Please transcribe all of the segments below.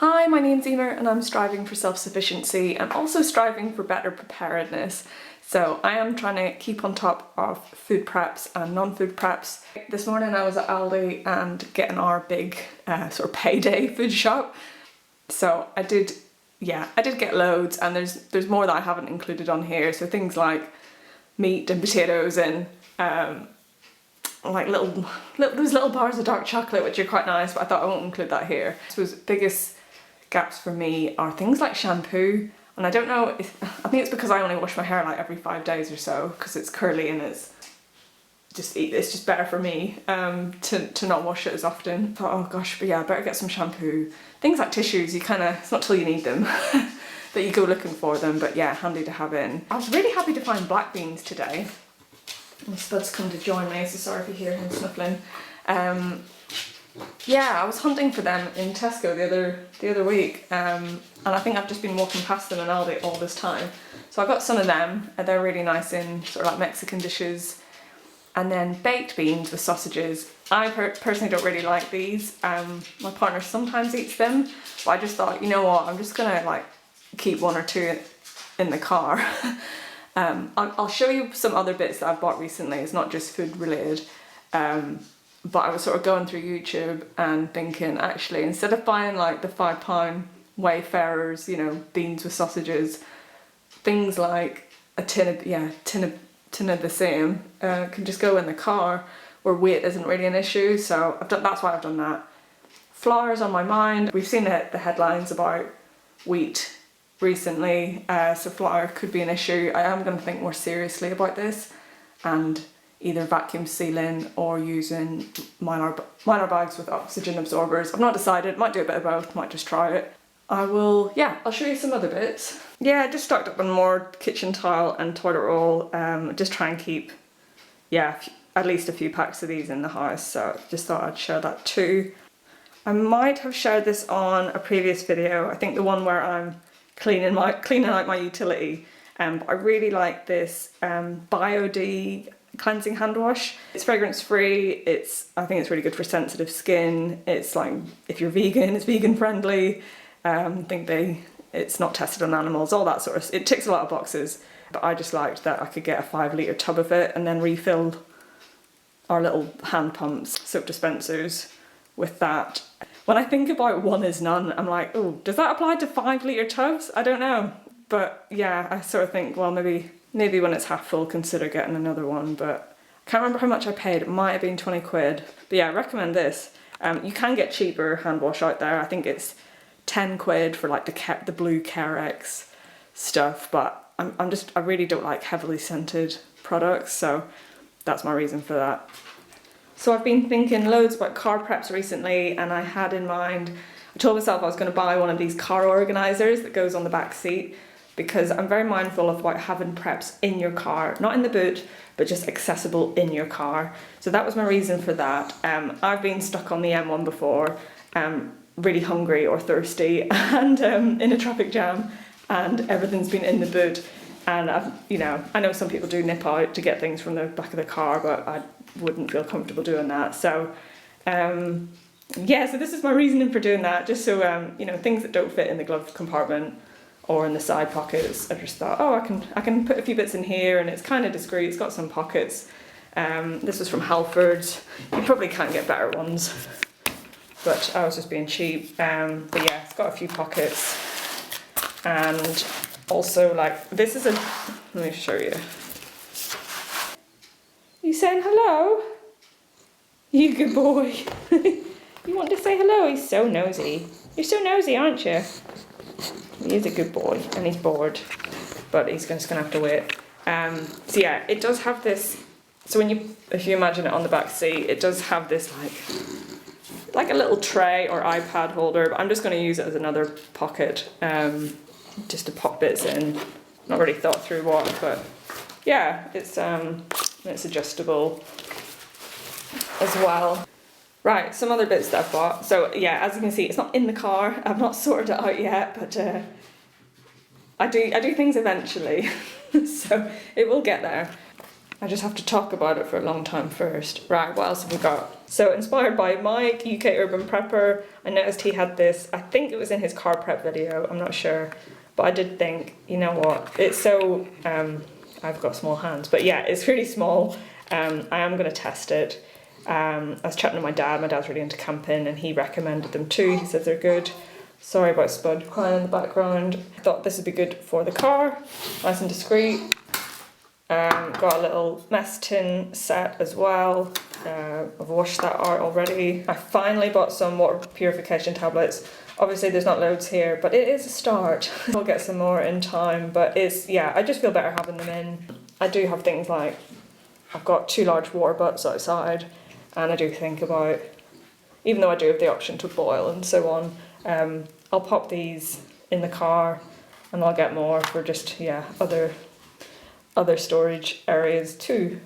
Hi, my name's Emer and I'm striving for self-sufficiency and also striving for better preparedness. So I am trying to keep on top of food preps and non-food preps. This morning I was at Aldi and getting our big sort of payday food shop. So I did get loads, and there's more that I haven't included on here. So things like meat and potatoes and like those little bars of dark chocolate, which are quite nice, but I thought I won't include that here. I suppose biggest gaps for me are things like shampoo, and I don't know if, I think it's because I only wash my hair like every 5 days or so because it's curly and it's just better for me to not wash it as often. But oh gosh, but yeah, I better get some shampoo. Things like tissues, it's not till you need them that you go looking for them, but yeah, handy to have in. I was really happy to find black beans today. My Spud's come to join me, so sorry if you hear him snuffling. Yeah, I was hunting for them in Tesco the other week, and I think I've just been walking past them in Aldi all this time. So I got some of them, and they're really nice in sort of like Mexican dishes. And then baked beans with sausages. I personally don't really like these. My partner sometimes eats them, but I just thought, you know what, I'm just gonna like keep one or two in the car. I'll show you some other bits that I've bought recently. It's not just food related. But I was sort of going through YouTube and thinking, actually, instead of buying like the £5 Wayfarers, beans with sausages, things like a tin of the same can just go in the car where weight isn't really an issue. So that's why I've done that. Flour is on my mind. We've seen the headlines about wheat recently, so flour could be an issue. I am going to think more seriously about this and either vacuum sealing or using mylar bags with oxygen absorbers. I've not decided, might do a bit of both, might just try it. I'll show you some other bits. Yeah, I just stocked up on more kitchen towel and toilet roll, just try and keep, at least a few packs of these in the house, so just thought I'd share that too. I might have shared this on a previous video, I think the one where I'm cleaning out my utility, but I really like this Bio-D cleansing hand wash. It's fragrance free, I think it's really good for sensitive skin. It's like, if you're vegan, it's vegan friendly. It's not tested on animals, all that sort of, it ticks a lot of boxes. But I just liked that I could get a 5-litre tub of it and then refill our little hand pumps, soap dispensers with that. When I think about one is none, I'm like, oh, does that apply to 5-litre tubs? I don't know. But yeah, I sort of think, well, maybe when it's half full, consider getting another one. But I can't remember how much I paid. It might have been 20 quid. But yeah, I recommend this. You can get cheaper hand wash out there. I think it's 10 quid for like the blue Carex stuff. But I really don't like heavily scented products. So that's my reason for that. So I've been thinking loads about car preps recently, and I had in mind, I told myself I was going to buy one of these car organisers that goes on the back seat, because I'm very mindful of about having preps in your car, not in the boot, but just accessible in your car. So that was my reason for that. I've been stuck on the M1 before, really hungry or thirsty, and in a traffic jam, and everything's been in the boot. And I know some people do nip out to get things from the back of the car, but I wouldn't feel comfortable doing that. So so this is my reasoning for doing that, just so things that don't fit in the glove compartment or in the side pockets, I just thought, oh, I can put a few bits in here, and it's kind of discreet, it's got some pockets. This was from Halfords. You probably can't get better ones, but I was just being cheap. But yeah, it's got a few pockets, and also like, let me show you. You saying hello? You good boy. You want to say hello? He's so nosy. You're so nosy, aren't you? He is a good boy, and he's bored, but he's just gonna have to wait. So yeah, it does have this. So if you imagine it on the back seat, it does have this like a little tray or iPad holder. But I'm just going to use it as another pocket, just to pop bits in. Not really thought through what, but yeah, it's adjustable as well. Right, some other bits that I've bought. So yeah, as you can see, it's not in the car. I've not sorted it out yet, but I do things eventually, so it will get there. I just have to talk about it for a long time first. Right, what else have we got? So inspired by Mike, UK Urban Prepper, I noticed he had this, I think it was in his car prep video, I'm not sure. But I did think, you know what, it's so, I've got small hands, but yeah, it's really small. I am going to test it. I was chatting to my dad's really into camping and he recommended them too, he says they're good. Sorry about Spud crying in the background. I thought this would be good for the car, nice and discreet. Got a little mess tin set as well. I've washed that out already. I finally bought some water purification tablets. Obviously there's not loads here, but it is a start. I'll get some more in time, but it's, yeah, I just feel better having them in. I do have things like, I've got 2 large water butts outside, and I do think about, even though I do have the option to boil and so on, I'll pop these in the car and I'll get more for just, yeah, other storage areas too.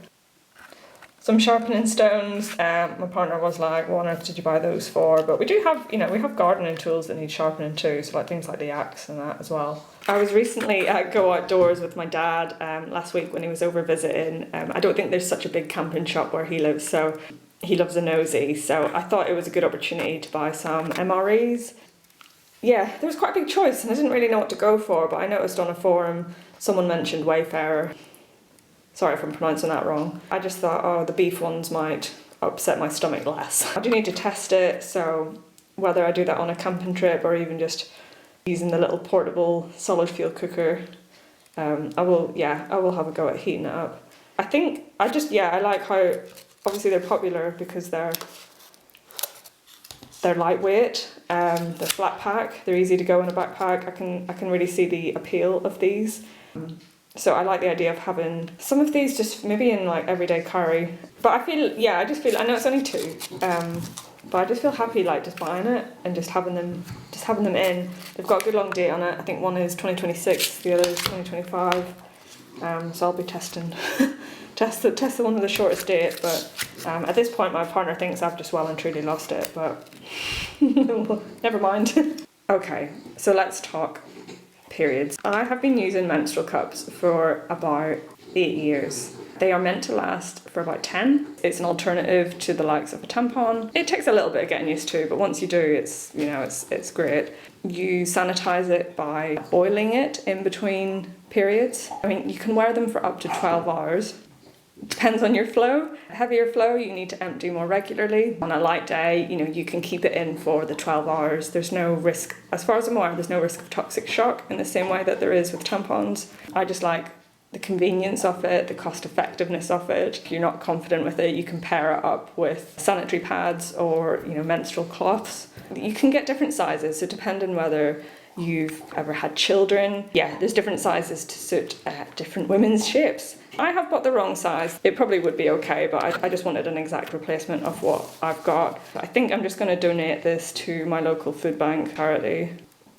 Some sharpening stones. My partner was like, what on earth did you buy those for? But we do have, you know, we have gardening tools that need sharpening too, so like things like the axe and that as well. I was recently at Go Outdoors with my dad last week when he was over visiting. I don't think there's such a big camping shop where he lives, so he loves a nosy, so I thought it was a good opportunity to buy some MREs. Yeah, there was quite a big choice and I didn't really know what to go for, but I noticed on a forum someone mentioned Wayfarer. Sorry if I'm pronouncing that wrong. I just thought, oh, the beef ones might upset my stomach less. I do need to test it, so whether I do that on a camping trip or even just using the little portable solid fuel cooker, I will have a go at heating it up. I like how, obviously they're popular because they're lightweight, they're flat pack, they're easy to go in a backpack. I can really see the appeal of these. So I like the idea of having some of these just maybe in like everyday curry. But I know it's only 2, but I just feel happy like just buying it and just having them in. They've got a good long date on it. I think one is 2026, the other is 2025. So I'll be testing test the one with the shortest date, but at this point my partner thinks I've just well and truly lost it, but never mind. Okay, so let's talk periods. I have been using menstrual cups for about 8 years. They are meant to last for about 10. It's an alternative to the likes of a tampon. It takes a little bit of getting used to, but once you do, it's great. You sanitize it by oiling it in between periods. I mean, you can wear them for up to 12 hours. Depends on your flow. Heavier flow, you need to empty more regularly. On a light day, you can keep it in for the 12 hours. There's no risk, as far as I'm aware, there's no risk of toxic shock in the same way that there is with tampons. I just like the convenience of it, the cost effectiveness of it. If you're not confident with it, you can pair it up with sanitary pads or, menstrual cloths. You can get different sizes, so depending whether you've ever had children, there's different sizes to suit different women's shapes. I have bought the wrong size. It probably would be okay, but I just wanted an exact replacement of what I've got. I think I'm just going to donate this to my local food bank charity.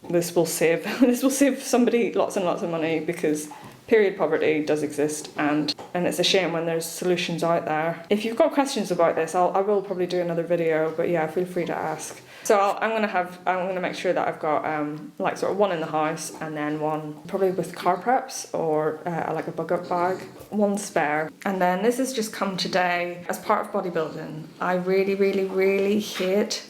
This will save somebody lots and lots of money, because period poverty does exist, and it's a shame when there's solutions out there. If you've got questions about this, I will probably do another video, but yeah, feel free to ask. So I'm gonna make sure that I've got like sort of one in the house, and then one probably with car preps or like a bug up bag, one spare. And then this has just come today as part of bodybuilding. I really, really, really hate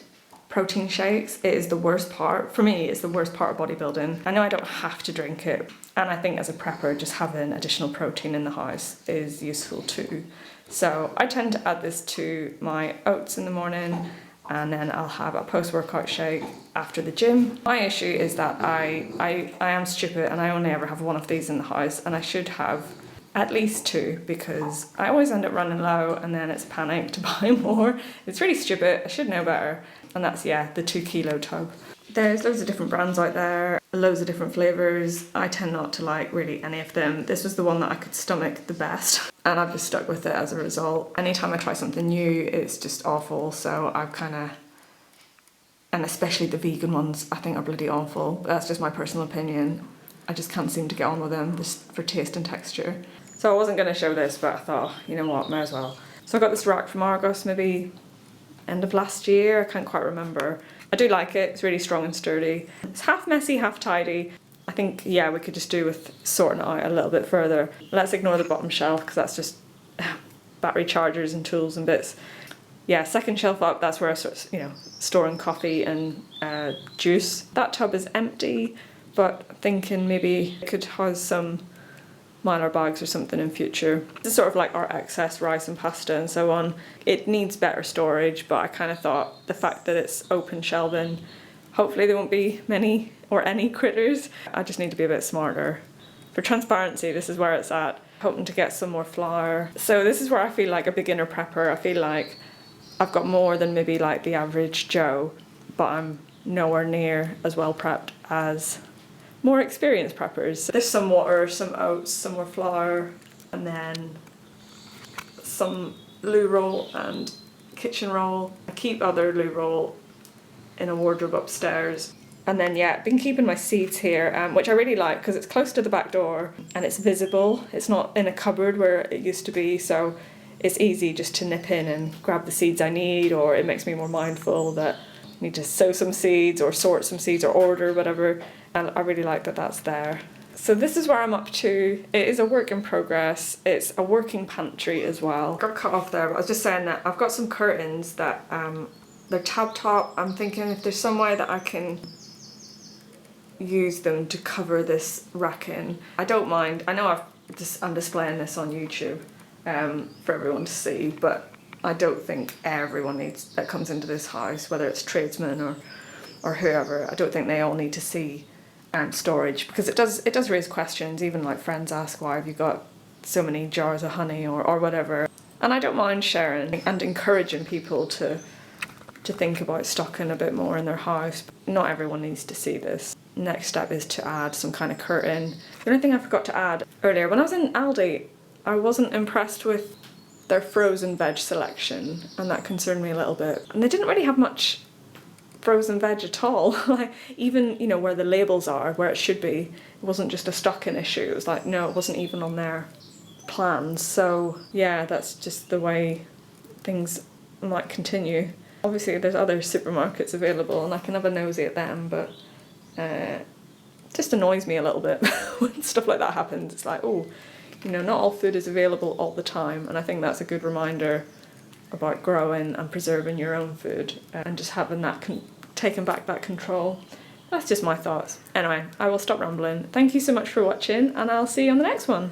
protein shakes. It is the worst part. For me, it's the worst part of bodybuilding. I know I don't have to drink it, and I think as a prepper, just having additional protein in the house is useful too. So I tend to add this to my oats in the morning, and then I'll have a post-workout shake after the gym. My issue is that I am stupid and I only ever have one of these in the house, and I should have at least 2, because I always end up running low and then it's panic to buy more. It's really stupid, I should know better. And that's, the 2 kilo tub. There's loads of different brands out there, loads of different flavours. I tend not to like really any of them. This was the one that I could stomach the best, and I've just stuck with it as a result. Anytime I try something new, it's just awful, so I've and especially the vegan ones, I think are bloody awful. But that's just my personal opinion. I just can't seem to get on with them, just for taste and texture. So I wasn't going to show this, but I thought, you know what, may as well. So I got this rack from Argos maybe end of last year, I can't quite remember. I do like it, it's really strong and sturdy. It's half messy, half tidy. I think, we could just do with sorting it out a little bit further. Let's ignore the bottom shelf, because that's just battery chargers and tools and bits. Yeah, second shelf up, that's where I start, storing coffee and juice. That tub is empty, but thinking maybe it could house some Mylar bags or something in future. This is sort of like our excess rice and pasta and so on. It needs better storage, but I kind of thought the fact that it's open shelving, hopefully there won't be many or any critters. I just need to be a bit smarter. For transparency, this is where it's at. Hoping to get some more flour. So this is where I feel like a beginner prepper. I feel like I've got more than maybe like the average Joe, but I'm nowhere near as well prepped as more experienced preppers. There's some water, some oats, some more flour, and then some loo roll and kitchen roll. I keep other loo roll in a wardrobe upstairs. And then been keeping my seeds here, which I really like because it's close to the back door and it's visible. It's not in a cupboard where it used to be, so it's easy just to nip in and grab the seeds I need, or it makes me more mindful that I need to sow some seeds or sort some seeds or order whatever, and I really like that that's there. So this is where I'm up to. It is a work in progress. It's a working pantry as well. Got cut off there, but I was just saying that I've got some curtains that they're tab top. I'm thinking if there's some way that I can use them to cover this racking. I don't mind. I know I'm displaying this on YouTube for everyone to see, but I don't think everyone that comes into this house, whether it's tradesmen or whoever, I don't think they all need to see storage, because it does raise questions. Even like friends ask, why have you got so many jars of honey or whatever. And I don't mind sharing and encouraging people to think about stocking a bit more in their house. Not everyone needs to see this. Next step is to add some kind of curtain. The only thing I forgot to add earlier, when I was in Aldi, I wasn't impressed with their frozen veg selection, and that concerned me a little bit. And they didn't really have much frozen veg at all. Like, even, where the labels are, where it should be, it wasn't just a stocking issue. It was like, no, it wasn't even on their plans. So yeah, that's just the way things might continue. Obviously there's other supermarkets available and I can have a nosy at them, but it just annoys me a little bit when stuff like that happens. It's like, oh, not all food is available all the time, and I think that's a good reminder about growing and preserving your own food and just having that taking back that control. That's just my thoughts. Anyway, I will stop rambling. Thank you so much for watching, and I'll see you on the next one.